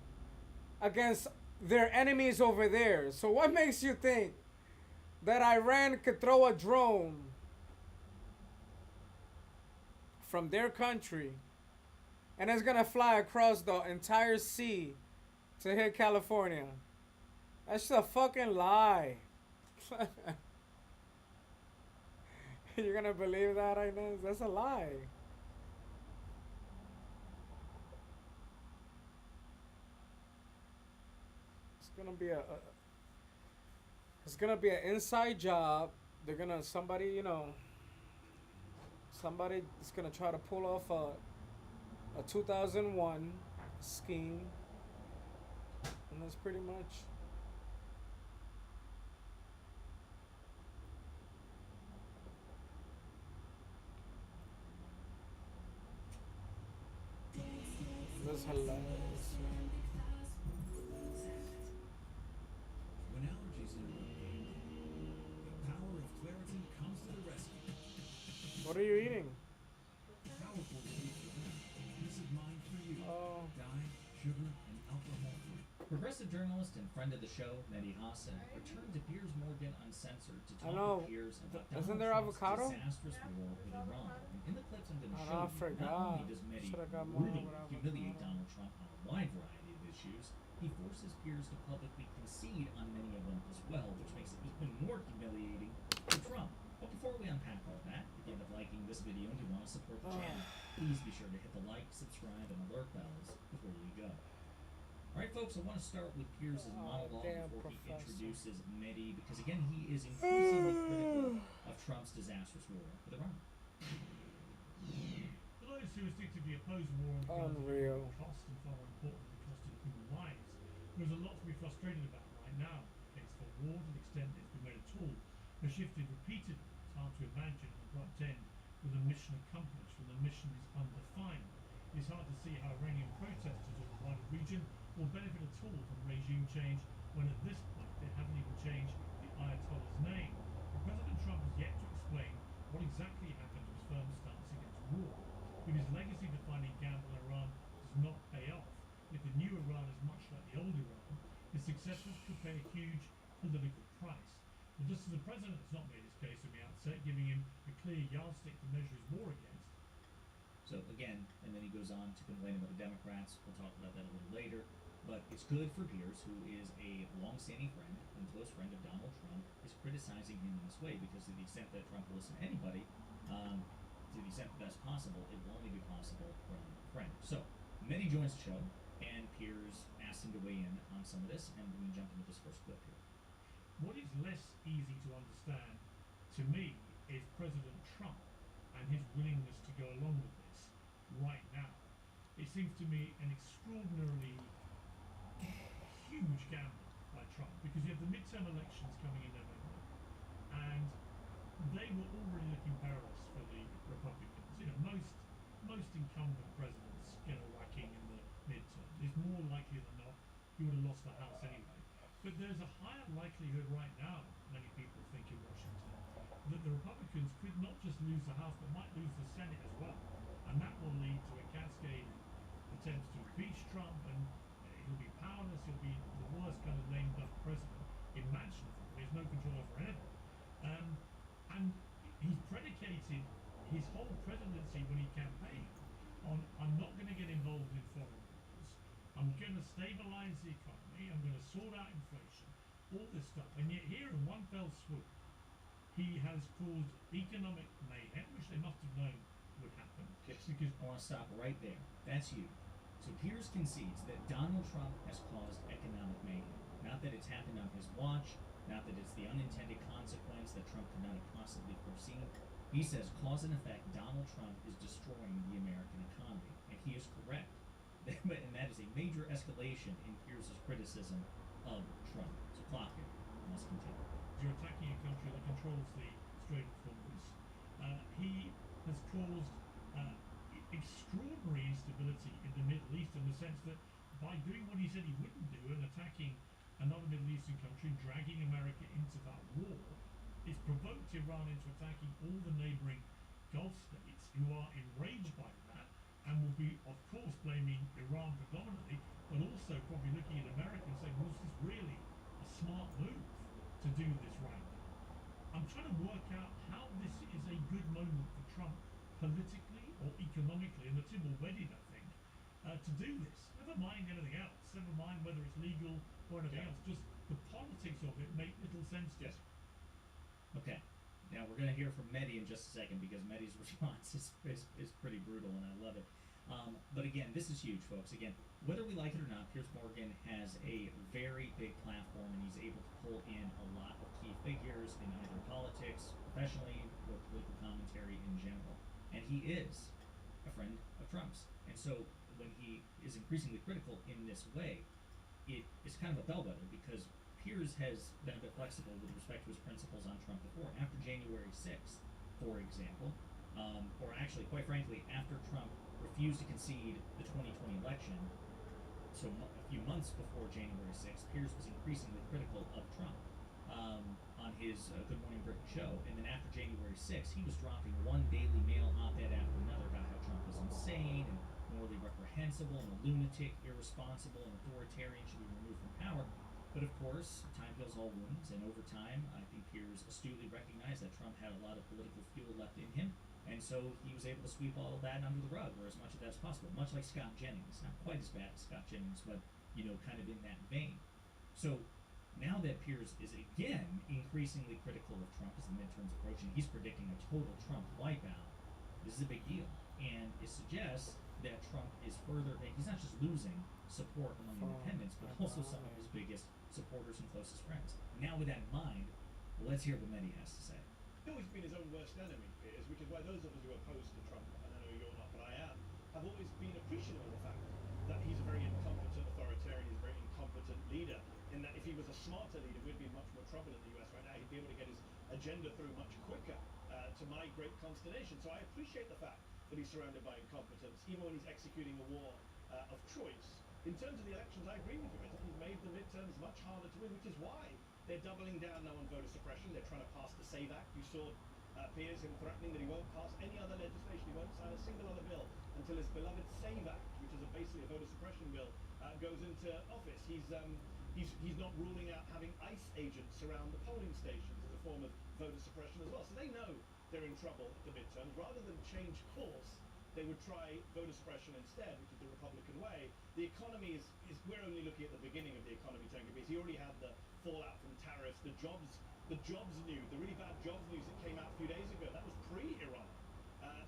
against their enemies over there. So what makes you think that Iran could throw a drone from their country and it's gonna fly across the entire sea to hit California? That's just a fucking lie. You're gonna believe that, Inez? That's a lie. It's gonna be it's gonna be an inside job. They're gonna somebody is gonna try to pull off a 2001 scheme, and that's pretty much. That's hilarious. When allergies interrupt, the power of Claritin comes to the rescue. What are you eating? Powerful relief for them. Peace of mind for you. Oh. Dye, sugar, and alcohol free. Progressive journalist and friend of the show, Mehdi Hassan, returned to Piers Morgan Uncensored to talk with Piers about Isn't Donald there Trump's avocado? disastrous war with Iran. And in the clips I'm going to show I you, forgot. not only does Mehdi Should've got more brutally with humiliate avocado. Donald Trump on a wide variety of issues, he forces Piers to publicly concede on many of them as well, which makes it even more humiliating for Trump. But before we unpack all that, if you end up liking this video and you want to support the channel, please be sure to hit the like, subscribe, and alert bells before you go. Alright folks, I want to start with Piers' monologue before he introduces Mehdi, because again, he is increasingly critical of Trump's disastrous war with Iran. For those who instinctively oppose war on the cost and far more importantly the cost of human lives, there's a lot to be frustrated about right now. The case for war, to the extent it's been made at all, has shifted repeatedly. It's hard to imagine an abrupt end with a mission accomplished when the mission is undefined. It's hard to see how Iranian protesters or the wider region will benefit at all from regime change when at this point they haven't even changed the Ayatollah's name. President Trump has yet to explain what exactly happened to his firm stance against war. If his legacy-defining gamble in Iran does not pay off, if the new Iran is much like the old Iran, his successors could pay a huge political price. But just as the president has not made his case from the outset, giving him a clear yardstick to measure his war against. So again, and then he goes on to complain about the Democrats. We'll talk about that a little later. But it's good for Piers, who is a long-standing friend and close friend of Donald Trump, is criticizing him in this way, because to the extent that Trump will listen to anybody, to the extent that that's possible, it will only be possible from a friend. So, Mehdi joins the show, and Piers asks him to weigh in on some of this, and we can jump into this first clip here. What is less easy to understand to me is President Trump and his willingness to go along with this right now. It seems to me an extraordinarily huge gamble by Trump, because you have the midterm elections coming in November, and they were already looking perilous for the Republicans. You know, most incumbent presidents get a whacking in the midterm. It's more likely than not he would have lost the House anyway. But there's a higher likelihood right now, many people think in Washington, that the Republicans could not just lose the House, but might lose the Senate as well. And that will lead to a cascade of attempts to impeach Trump, and he'll be powerless, he'll be the worst kind of lame duck president imaginable. He has no control over anything. And he's predicated his whole presidency when he campaigned on, I'm not going to get involved in foreign wars, I'm going to stabilize the economy, I'm going to sort out inflation, all this stuff. And yet here in one fell swoop, he has caused economic mayhem, which they must have known would happen. Yes. Because I want to stop right there. That's huge. So Piers concedes that Donald Trump has caused economic mayhem. Not that it's happened on his watch, not that it's the unintended consequence that Trump could not have possibly foreseen. He says, cause and effect, Donald Trump is destroying the American economy. And he is correct. And that is a major escalation in Piers' criticism of Trump. So clock it. Let's continue. You're attacking a country that controls the Strait of Hormuz. He has caused extraordinary instability in the Middle East, in the sense that by doing what he said he wouldn't do and attacking another Middle Eastern country, dragging America into that war, it's provoked Iran into attacking all the neighboring Gulf states, who are enraged by that and will be, of course, blaming Iran predominantly, but also probably looking at America and saying, was this really a smart move to do this right now? I'm trying to work out how this is a good moment for Trump politically or economically, and the two are wedded, I think, to do this. Never mind anything else, never mind whether it's legal or anything else, just the politics of it make little sense to me. Okay. Now we're going to hear from Mehdi in just a second, because Mehdi's response is pretty brutal, and I love it. But again, this is huge, folks. Again, whether we like it or not, Piers Morgan has a very big platform, and he's able to pull in a lot of key figures in either politics, professionally, or political commentary in general. And he is a friend of Trump's. And so when he is increasingly critical in this way, it is kind of a bellwether, because Piers has been a bit flexible with respect to his principles on Trump before. After January 6th, for example, or actually, quite frankly, after Trump refused to concede the 2020 election, so a few months before January 6th, Piers was increasingly critical of Trump on his Good Morning Britain show. And then after January 6th, he was dropping one Daily Mail op-ed after another about how Trump was insane and morally reprehensible and a lunatic, irresponsible, and authoritarian, should be removed from power. But of course, time heals all wounds, and over time, I think Piers astutely recognized that Trump had a lot of political fuel left in him, and so he was able to sweep all of that under the rug, or as much of that as possible. Much like Scott Jennings, not quite as bad as Scott Jennings, but, you know, kind of in that vein. So Now that Piers is again increasingly critical of Trump as the midterms approach, and he's predicting a total Trump wipeout, this is a big deal. And it suggests that Trump is further, that he's not just losing support among independents, but also some of his biggest supporters and closest friends. Now, with that in mind, let's hear what Mehdi has to say. He's always been his own worst enemy, Piers, which is why those of us who are opposed to Trump, and I know you're not, but I am, have always been appreciative of the fact that he's a very incompetent authoritarian, he's a very incompetent leader, in that if he was a smarter leader, we'd be in much more trouble in the US right now. He'd be able to get his agenda through much quicker, to my great consternation. So I appreciate the fact that he's surrounded by incompetence, even when he's executing a war of choice. In terms of the elections, I agree with you. I think he's made the midterms much harder to win, which is why they're doubling down now on voter suppression. They're trying to pass the SAVE Act. You saw Piers him threatening that he won't pass any other legislation. He won't sign a single other bill until his beloved SAVE Act, which is basically a voter suppression bill, goes into office. He's not ruling out having ICE agents surround the polling stations as a form of voter suppression as well. So they know they're in trouble at the midterms. Rather than change course, they would try voter suppression instead, which is the Republican way. The economy is we're only looking at the beginning of the economy tanking, because he already had the fallout from tariffs, the jobs news, the really bad jobs news that came out a few days ago. That was pre-Iran.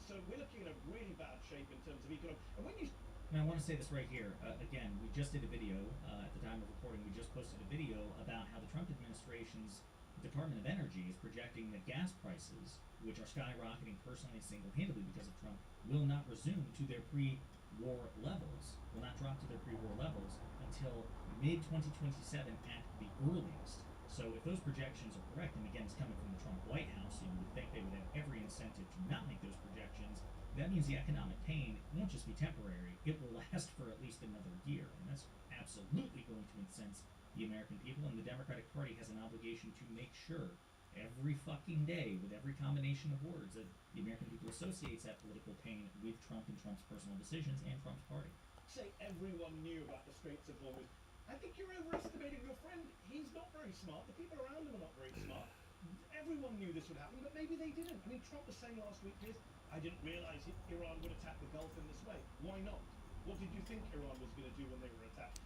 So we're looking at a really bad shape in terms of economy. And when you And I want to say this right here. Again, we just did a video, at the time of recording, we just posted a video about how the Trump administration's Department of Energy is projecting that gas prices, which are skyrocketing personally and single-handedly because of Trump, will not resume to their pre-war levels, will not drop to their pre-war levels until mid-2027 at the earliest. So if those projections are correct, and again, it's coming from the Trump White House, so you would think they would have every incentive to not make those projections. That means the economic pain won't just be temporary, it will last for at least another year. And that's absolutely going to incense the American people, and the Democratic Party has an obligation to make sure every fucking day, with every combination of words, that the American people associates that political pain with Trump and Trump's personal decisions and Trump's party. say everyone knew about the Straits of Hormuz, I think you're overestimating your friend. He's not very smart. The people around him are not very smart. Everyone knew this would happen, but maybe they didn't. I mean, Trump was saying last week, I didn't realize Iran would attack the Gulf in this way. Why not? What did you think Iran was going to do when they were attacked?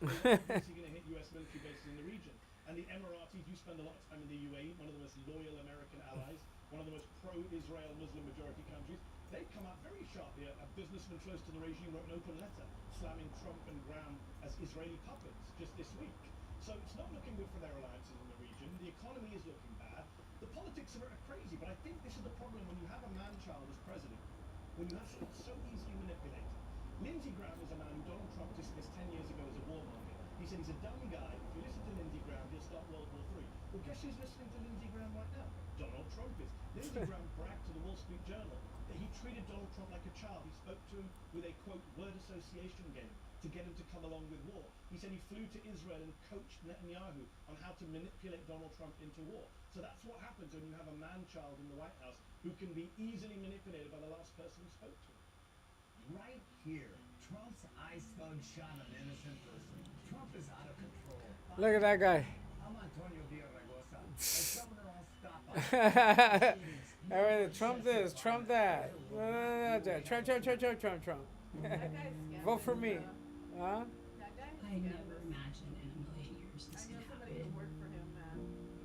Is he going to hit US military bases in the region? And the Emiratis, you spend a lot of time in the UAE, one of the most loyal American allies, one of the most pro-Israel Muslim majority countries. They've come out very sharply. A businessman close to the regime wrote an open letter slamming Trump and Graham as Israeli puppets just this week. So it's not looking good for their alliances in the region. The economy is looking bad. The politics are crazy, but I think this is the problem when you have a man-child as president, when you have someone so easily manipulated. Lindsey Graham is a man who Donald Trump dismissed 10 years ago as a warmonger. He said he's a dumb guy. If you listen to Lindsey Graham, he'll start World War III. Well, guess who's listening to Lindsey Graham right now? Donald Trump is. Lindsey Graham bragged to the Wall Street Journal that he treated Donald Trump like a child. He spoke to him with a, quote, word association game to get him to come along with war. He said he flew to Israel and coached Netanyahu on how to manipulate Donald Trump into war. So that's what happens when you have a man-child in the White House who can be easily manipulated by the last person who spoke to him. Right here, Trump's ice thug shot an innocent person. Trump is out of control. Look at that guy. I'm Antonio Villaraigosa. As governor, I'll stop Everything. Trump this, Trump that. Trump. Vote for me. Huh? I never imagined in a million years this could happen.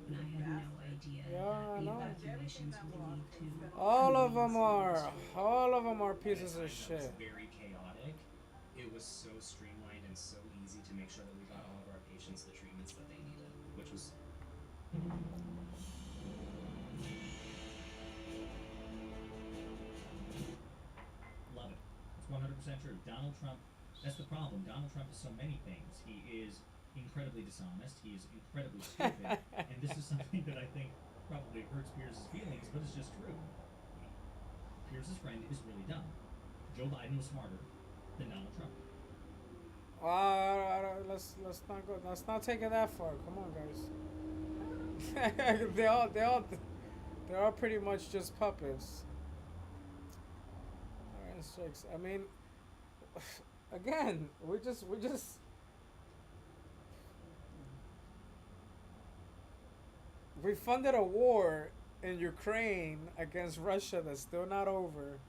And I had no idea that the evacuations would lead to... All of them are pieces of shit. Very chaotic. It was so streamlined and so easy to make sure that we got all of our patients the treatments that they needed, which was... Love it. It's 100% true. Donald Trump, that's the problem. Donald Trump is so many things. He is incredibly dishonest. He is incredibly stupid. And this is something that I think probably hurts Piers' feelings, but it's just true. Piers' friend is really dumb. Joe Biden was smarter than Donald Trump. Let's not go. Let's not take it that far. Come on, guys. they're all pretty much just puppets. All right, six. I mean, again, we just. We funded a war in Ukraine against Russia that's still not over.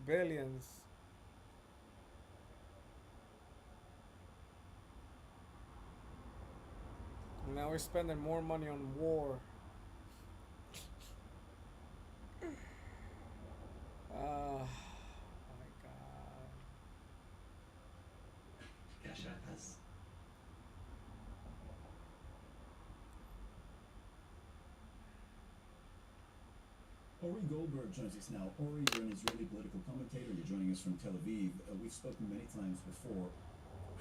Billions. Now we're spending more money on war. Oh my god. Cachapas. Ori Goldberg joins us now. Ori, you're an Israeli political commentator. You're joining us from Tel Aviv. We've spoken many times before.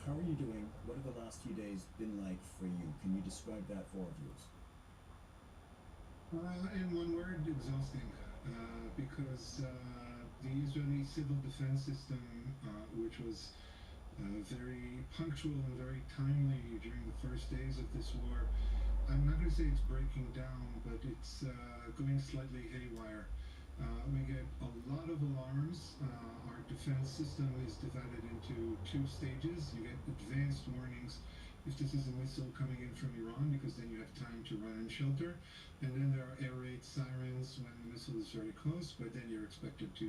How are you doing? What have the last few days been like for you? Can you describe that for our viewers? In one word, exhausting. Because the Israeli civil defense system, which was very punctual and very timely during the first days of this war, I'm not going to say it's breaking down, but it's going slightly haywire. We get a lot of alarms. Our defense system is divided into two stages. You get advanced warnings if this is a missile coming in from Iran, because then you have time to run and shelter. And then there are air raid sirens when the missile is very close, but then you're expected to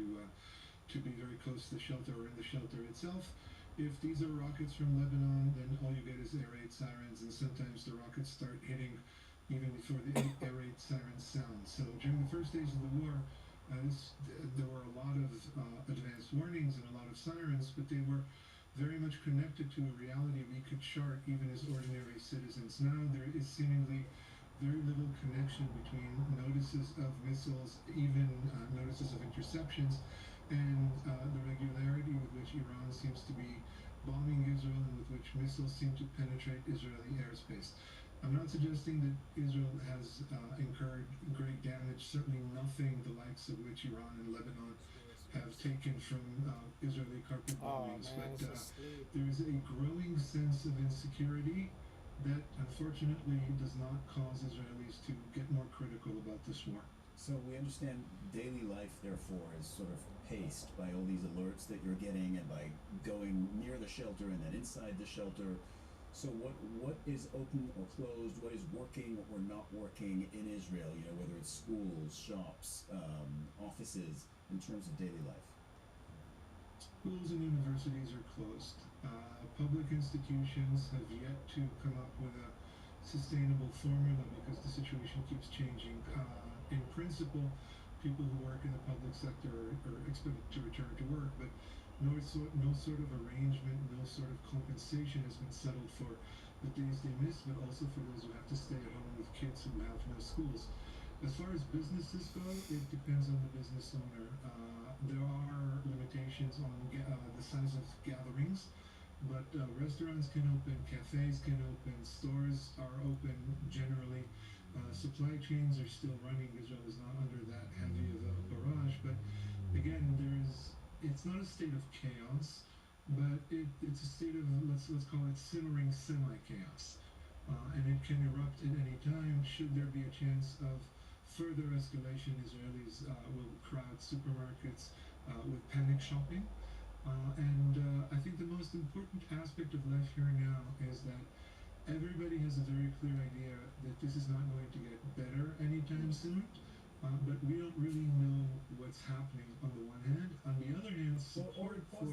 be very close to the shelter or in the shelter itself. If these are rockets from Lebanon, then all you get is air raid sirens, and sometimes the rockets start hitting even before the air raid sirens sound. So during the first days of the war, there were a lot of advanced warnings and a lot of sirens, but they were very much connected to a reality we could chart even as ordinary citizens. Now there is seemingly very little connection between notices of missiles, even notices of interceptions, and the regularity with which Iran seems to be bombing Israel and with which missiles seem to penetrate Israeli airspace. I'm not suggesting that Israel has incurred great damage, certainly nothing the likes of which Iran and Lebanon have taken from Israeli carpet bombings, but there is a growing sense of insecurity that unfortunately does not cause Israelis to get more critical about this war. So we understand daily life, therefore, is sort of paced by all these alerts that you're getting and by going near the shelter and then inside the shelter. So what is open or closed, what is working or not working in Israel, you know, whether it's schools, shops, offices, in terms of daily life? Schools and universities are closed. Public institutions have yet to come up with a sustainable formula because the situation keeps changing. In principle, people who work in the public sector are expected to return to work, but no sort of arrangement, no sort of compensation has been settled for the days they miss, but also for those who have to stay at home with kids who have no schools. As far as businesses go, it depends on the business owner. There are limitations on the size of gatherings, but restaurants can open, cafes can open, stores are open generally. Supply chains are still running. Israel is not under that heavy of a barrage, but again, it's not a state of chaos, but it's a state of, let's call it simmering semi-chaos. And it can erupt at any time. Should there be a chance of further escalation, Israelis will crowd supermarkets with panic shopping. I think the most important aspect of life here now is that everybody has a very clear idea that this is not going to get better anytime soon. But we don't really know what's happening on the one hand. On the other hand, support pause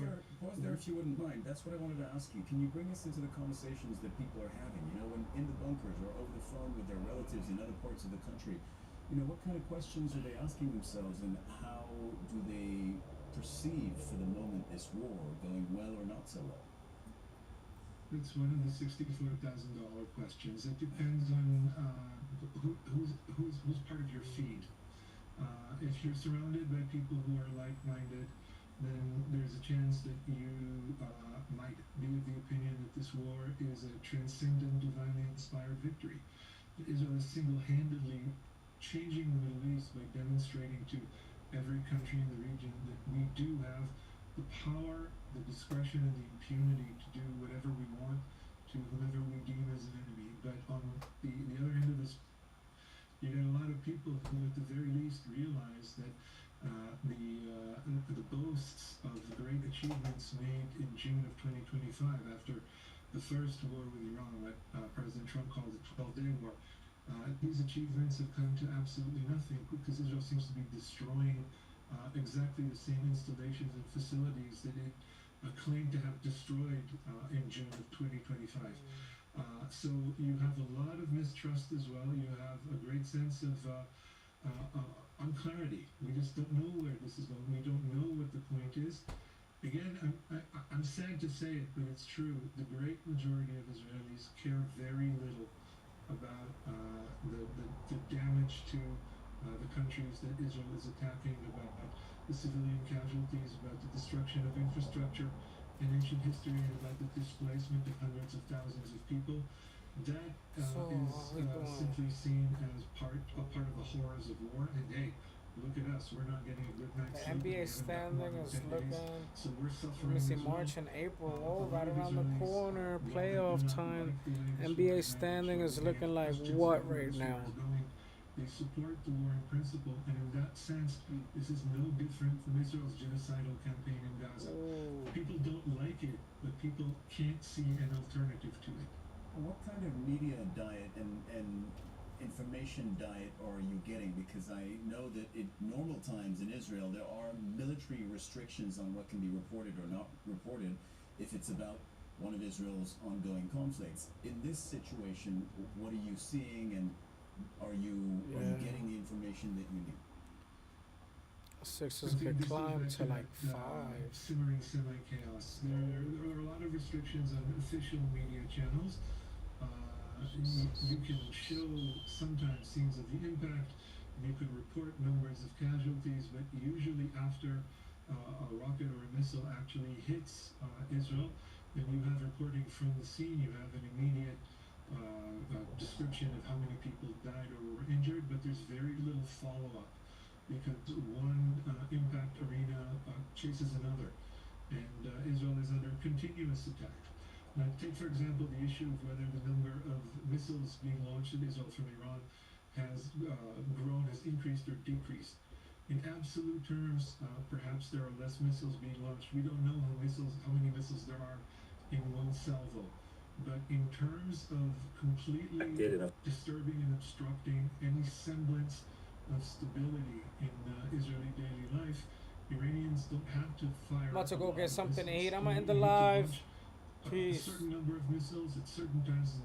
there if you wouldn't mind. That's what I wanted to ask you. Can you bring us into the conversations that people are having? You know, when in the bunkers or over the phone with their relatives in other parts of the country, you know, what kind of questions are they asking themselves, and how do they perceive for the moment this war going well or not so well? It's one of the $64,000 questions. It depends on who's part of your feed. If you're surrounded by people who are like-minded, then there's a chance that you might be of the opinion that this war is a transcendent, divinely inspired victory. That Israel is single-handedly changing the Middle East by demonstrating to every country in the region that we do have the power, the discretion, and the impunity to do whatever we want to whoever we deem as an enemy. But on the other end of this, you get a lot of people who, at the very least, realize that the boasts of the great achievements made in June of 2025 after the first war with Iran, what President Trump called the 12-day war, these achievements have come to absolutely nothing because Israel seems to be destroying exactly the same installations and facilities that it claim to have destroyed in June of 2025. So you have a lot of mistrust as well. You have a great sense of unclarity. We just don't know where this is going. We don't know what the point is. Again, I'm sad to say it, but it's true. The great majority of Israelis care very little about the damage to the countries that Israel is attacking, about the civilian casualties, about the destruction of infrastructure in ancient history, and about the displacement of hundreds of thousands of people. That is simply seen as part of the horrors of war. And hey, look at us, we're not getting a good night's The sleep. NBA standing is looking. So we're Let suffering me see, as well. March and April. A Oh, lot right of around the Israelis, corner. while they do Playoff not time. like the way this NBA war is standing managed, is or looking they like just what know where right this now? war is going. They support the war in principle, and in that sense, this is no different from Israel's genocidal campaign in Gaza. Ooh. People don't like it, but people can't see an alternative to it. What kind of media diet and information diet are you getting? Because I know that in normal times in Israel there are military restrictions on what can be reported or not reported if it's about one of Israel's ongoing conflicts. In this situation, what are you seeing, and are you getting the information that you need? Sixers could climb to like 5. Simmering semi-chaos. There are a lot of restrictions on official media channels. You can show sometimes scenes of the impact, and you can report numbers of casualties, but usually after a rocket or a missile actually hits Israel, then you have reporting from the scene. You have an immediate description of how many people died or were injured, but there's very little follow-up because one impact arena chases another, and Israel is under continuous attack. Now, take for example the issue of whether the number of missiles being launched at Israel from Iran has grown, has increased or decreased. In absolute terms, perhaps there are less missiles being launched. We don't know how many missiles there are in one salvo. But in terms of completely disturbing and obstructing any semblance of stability in Israeli daily life, Iranians don't have to fire. I'm about to go get something to eat. I'm They gonna end the need to live. launch a Peace. certain number of missiles at certain times of